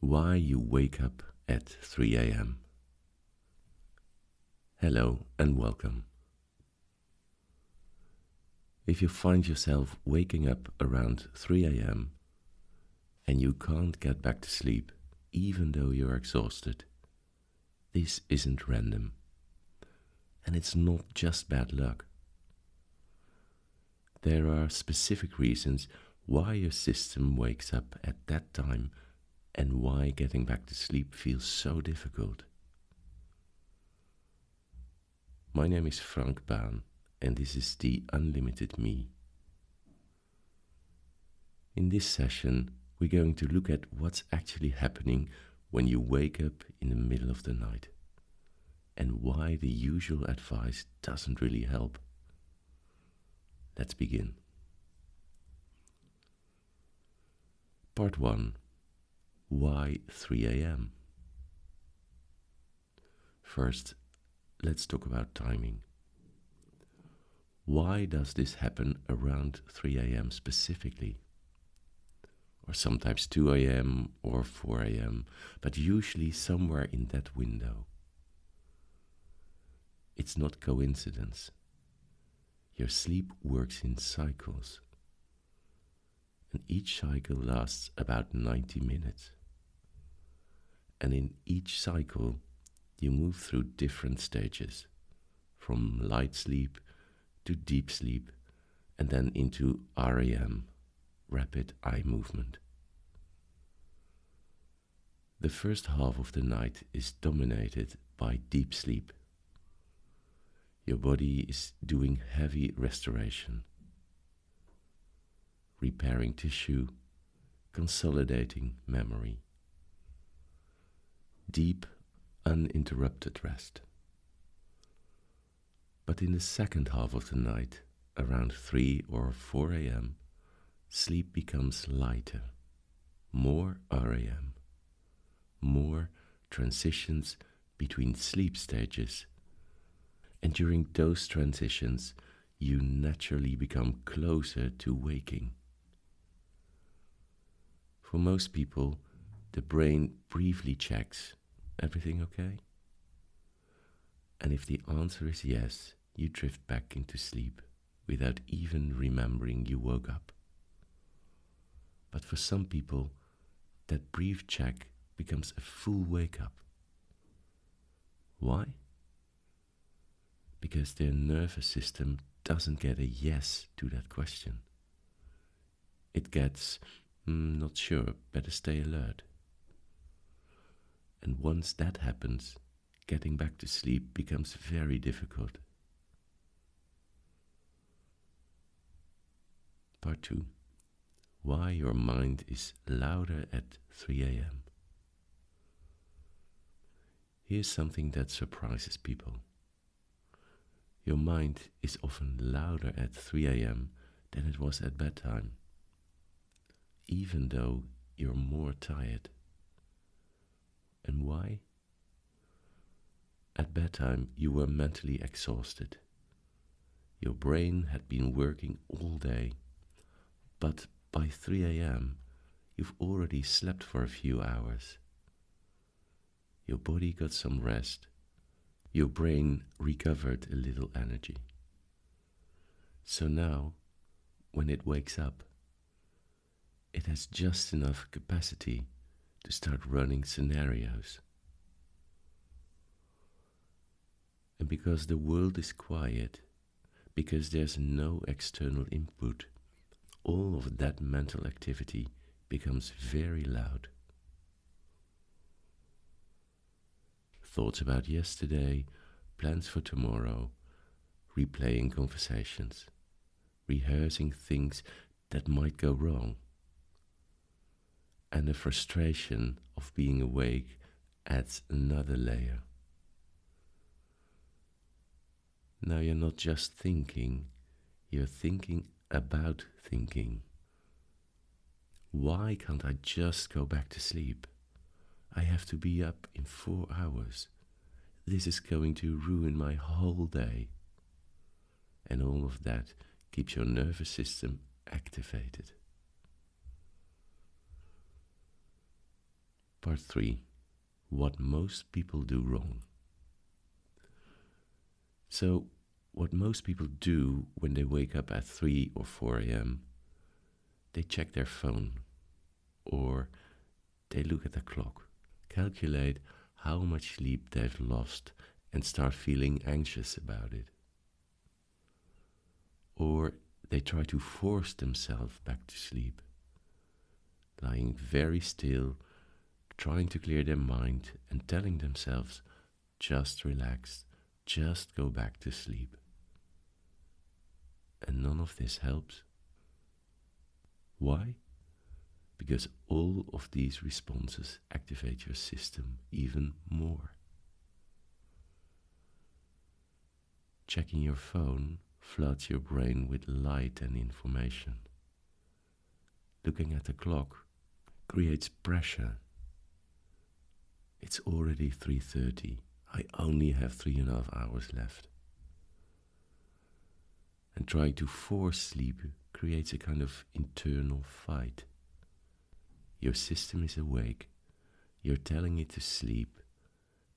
Why you wake up at 3 a.m. Hello and welcome. If you find yourself waking up around 3 a.m. and you can't get back to sleep even though you're exhausted, this isn't random. And it's not just bad luck. There are specific reasons why your system wakes up at that time and why getting back to sleep feels so difficult. My name is Frank Baan, and this is the Unlimited Me. In this session, we're going to look at what's actually happening when you wake up in the middle of the night, and why the usual advice doesn't really help. Let's begin. Part 1. Why 3 a.m.? First, let's talk about timing. Why does this happen around 3 a.m. specifically? Or sometimes 2 a.m. or 4 a.m., but usually somewhere in that window. It's not coincidence. Your sleep works in cycles, and each cycle lasts about 90 minutes. And in each cycle, you move through different stages, from light sleep to deep sleep, and then into REM, rapid eye movement. The first half of the night is dominated by deep sleep. Your body is doing heavy restoration, repairing tissue, consolidating memory. Deep, uninterrupted rest. But in the second half of the night, around 3 or 4 a.m., sleep becomes lighter, more REM, more transitions between sleep stages, and during those transitions, you naturally become closer to waking. For most people, the brain briefly checks, everything okay? And if the answer is yes, you drift back into sleep without even remembering you woke up. But for some people, that brief check becomes a full wake up. Why? Because their nervous system doesn't get a yes to that question. It gets, not sure, better stay alert. And once that happens, getting back to sleep becomes very difficult. Part 2. Why your mind is louder at 3 a.m. Here's something that surprises people. Your mind is often louder at 3 a.m. than it was at bedtime, even though you're more tired. And why? At bedtime, you were mentally exhausted. Your brain had been working all day, but by 3 a.m., you've already slept for a few hours. Your body got some rest. Your brain recovered a little energy. So now, when it wakes up, it has just enough capacity to start running scenarios. And because the world is quiet, because there's no external input, all of that mental activity becomes very loud. Thoughts about yesterday, plans for tomorrow, replaying conversations, rehearsing things that might go wrong. And the frustration of being awake adds another layer. Now you're not just thinking, you're thinking about thinking. Why can't I just go back to sleep? I have to be up in 4 hours. This is going to ruin my whole day. And all of that keeps your nervous system activated. Part 3. What most people do wrong. So, what most people do when they wake up at 3 or 4 a.m., they check their phone or they look at the clock, calculate how much sleep they've lost and start feeling anxious about it. Or they try to force themselves back to sleep, lying very still, trying to clear their mind and telling themselves, just relax, just go back to sleep. And none of this helps. Why? Because all of these responses activate your system even more. Checking your phone floods your brain with light and information. Looking at the clock creates pressure. It's already 3:30. I only have 3.5 hours left. And trying to force sleep creates a kind of internal fight. Your system is awake, you're telling it to sleep,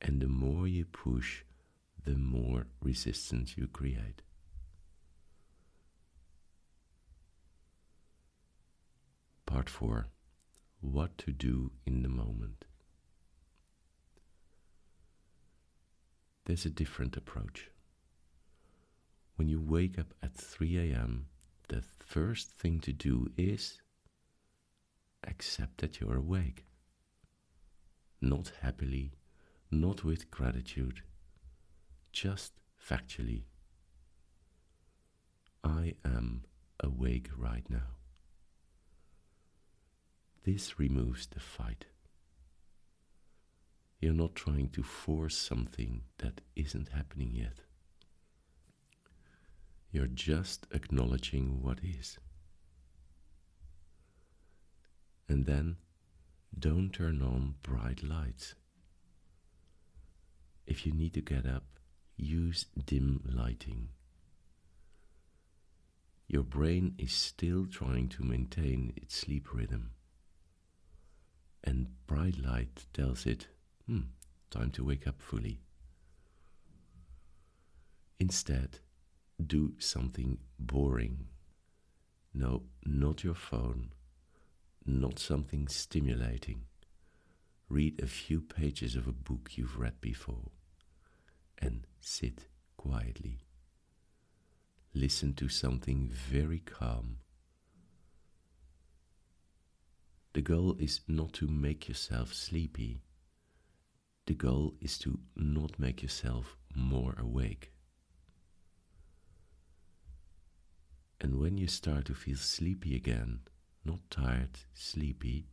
and the more you push, the more resistance you create. Part 4. What to do in the moment. There's a different approach. When you wake up at 3 a.m., the first thing to do is accept that you're awake. Not happily, not with gratitude, just factually. I am awake right now. This removes the fight. You're not trying to force something that isn't happening yet. You're just acknowledging what is. And then, don't turn on bright lights. If you need to get up, use dim lighting. Your brain is still trying to maintain its sleep rhythm. And bright light tells it, time to wake up fully. Instead, do something boring. No, not your phone, not something stimulating. Read a few pages of a book you've read before and sit quietly. Listen to something very calm. The goal is not to make yourself sleepy. The goal is to not make yourself more awake. And when you start to feel sleepy again, not tired, sleepy,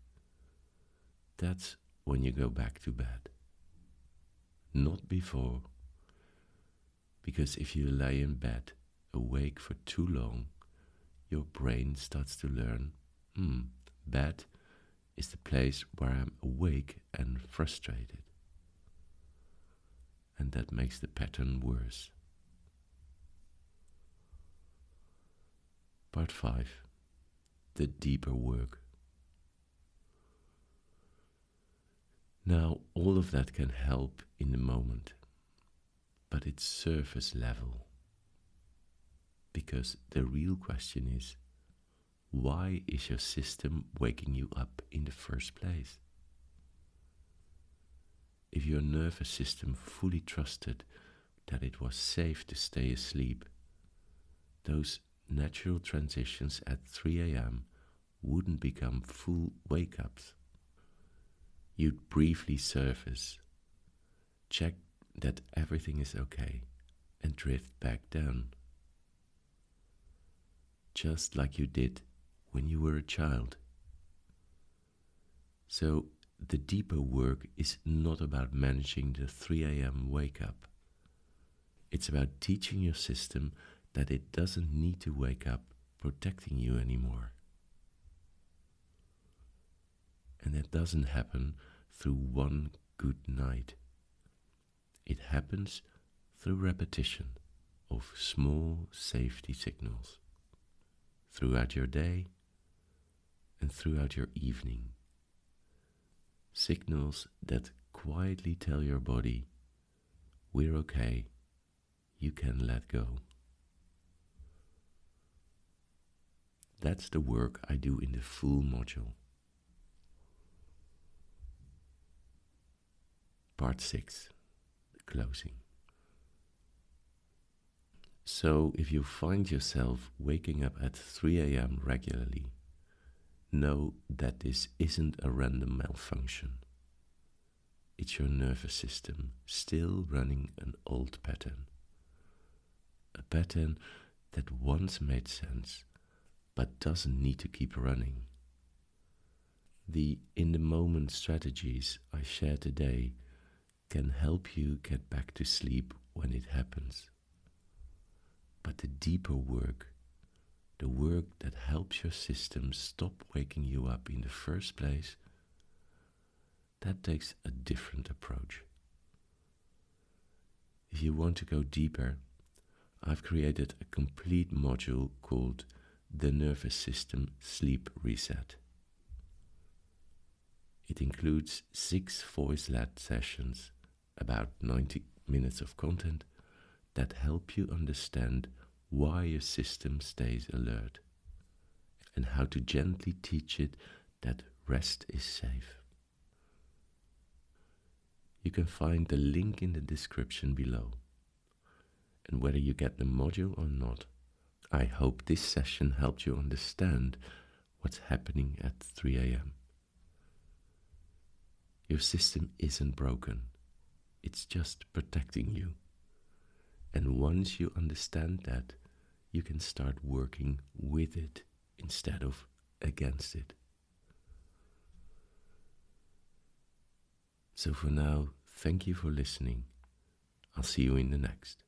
that's when you go back to bed. Not before, because if you lay in bed awake for too long, your brain starts to learn, bed is the place where I'm awake and frustrated. And that makes the pattern worse. Part 5. The deeper work. Now, all of that can help in the moment, but it's surface level. Because the real question is, why is your system waking you up in the first place? If your nervous system fully trusted that it was safe to stay asleep, those natural transitions at 3 a.m. wouldn't become full wake-ups. You'd briefly surface, check that everything is okay, and drift back down. Just like you did when you were a child. So, the deeper work is not about managing the 3 a.m. wake-up. It's about teaching your system that it doesn't need to wake up protecting you anymore. And that doesn't happen through one good night. It happens through repetition of small safety signals throughout your day and throughout your evening. Signals that quietly tell your body, we're okay, you can let go. That's the work I do in the full module. Part 6, the closing. So, if you find yourself waking up at 3 a.m. regularly, know that this isn't a random malfunction. It's your nervous system still running an old pattern. A pattern that once made sense, but doesn't need to keep running. The in-the-moment strategies I share today can help you get back to sleep when it happens. But the deeper work, the work that helps your system stop waking you up in the first place, that takes a different approach. If you want to go deeper, I've created a complete module called the Nervous System Sleep Reset. It includes 6 voice-led sessions, about 90 minutes of content, that help you understand why your system stays alert and how to gently teach it that rest is safe. You can find the link in the description below. And whether you get the module or not, I hope this session helped you understand what's happening at 3 a.m. Your system isn't broken, it's just protecting you. And once you understand that, you can start working with it instead of against it. So for now, thank you for listening. I'll see you in the next.